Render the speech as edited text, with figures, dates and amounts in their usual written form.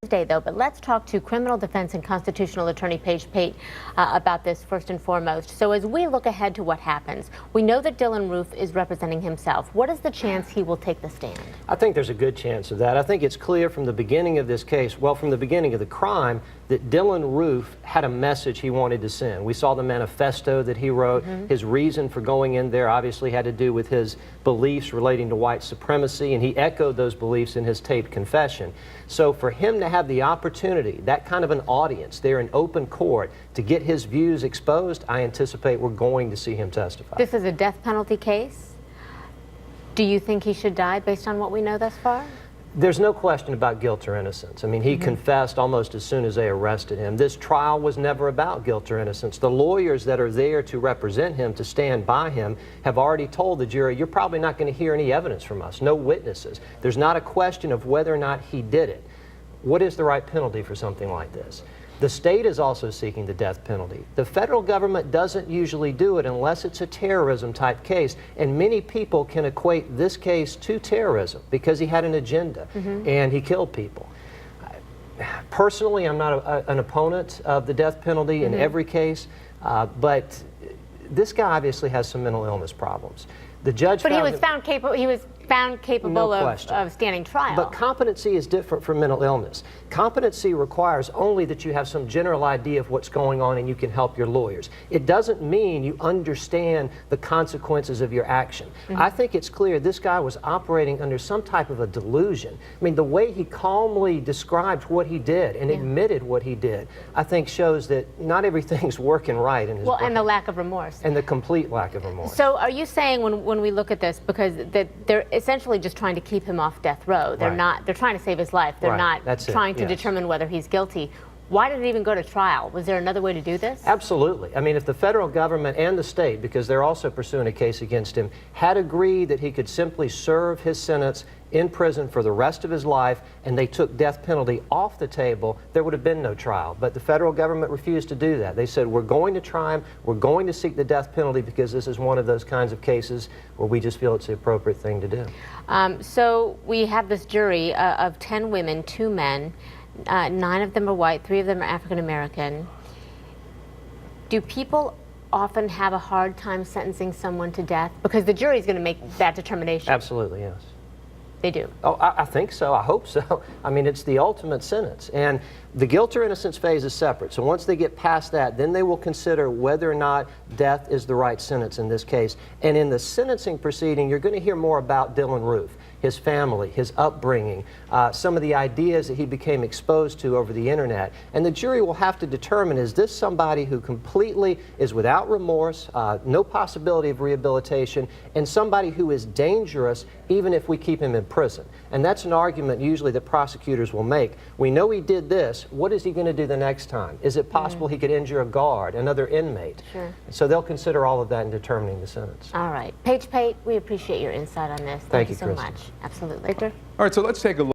Day, though, but let's talk to criminal defense and constitutional attorney Pate about this first and foremost. So as we look ahead to what happens, we know that Dylann Roof is representing himself. What is the chance he will take the stand? I think there's a good chance of that. I think it's clear from the beginning of this case, well, from the beginning of the crime, that Dylann Roof had a message he wanted to send. We saw the manifesto that he wrote. His reason for going in there obviously had to do with his beliefs relating to white supremacy, and he echoed those beliefs in his taped confession. So for him to have the opportunity, that kind of an audience there in open court, to get his views exposed, I anticipate we're going to see him testify. This is a death penalty case. Do you think he should die based on what we know thus far? There's no question about guilt or innocence. I mean, he confessed almost as soon as they arrested him. This trial was never about guilt or innocence. The lawyers that are there to represent him, to stand by him, have already told the jury, you're probably not going to hear any evidence from us, no witnesses. There's not a question of whether or not he did it. What is the right penalty for something like this? The state is also seeking the death penalty. The federal government doesn't usually do it unless it's a terrorism type case, and many people can equate this case to terrorism because he had an agenda and he killed people. Personally, I'm not an opponent of the death penalty in every case, but this guy obviously has some mental illness problems. The judge But he was found capable of standing trial. But competency is different from mental illness. Competency requires only that you have some general idea of what's going on and you can help your lawyers. It doesn't mean you understand the consequences of your action. I think it's clear this guy was operating under some type of a delusion. I mean, the way he calmly described what he did and admitted what he did, I think shows that not everything's working right in his brain. And the lack of remorse. And the complete lack of remorse. So are you saying when we look at this, because they're essentially just trying to keep him off death row, they're not, they're trying to save his life, they're not trying to determine whether he's guilty. Why did it even go to trial? Was there another way to do this? Absolutely. I mean, if the federal government and the state, because they're also pursuing a case against him, had agreed that he could simply serve his sentence in prison for the rest of his life and they took death penalty off the table, there would have been no trial. But the federal government refused to do that. They said, we're going to try him, we're going to seek the death penalty because this is one of those kinds of cases where we just feel it's the appropriate thing to do. So we have this jury of 10 women, 2 men. 9 of them are white, 3 of them are African American. Do people often have a hard time sentencing someone to death? Because the jury is going to make that determination. Absolutely, yes. They do? Oh, I think so. I hope so. I mean, it's the ultimate sentence. And the guilt or innocence phase is separate. So once they get past that, then they will consider whether or not death is the right sentence in this case. And in the sentencing proceeding, you're going to hear more about Dylann Roof, his family, his upbringing, some of the ideas that he became exposed to over the internet. And the jury will have to determine, is this somebody who completely is without remorse, no possibility of rehabilitation, and somebody who is dangerous even if we keep him in prison? And that's an argument usually that prosecutors will make. We know he did this. What is he going to do the next time? Is it possible he could injure a guard, another inmate? Sure. So they'll consider all of that in determining the sentence. All right. Pate, we appreciate your insight on this. Thank you so much. Absolutely. All right, so let's take a look.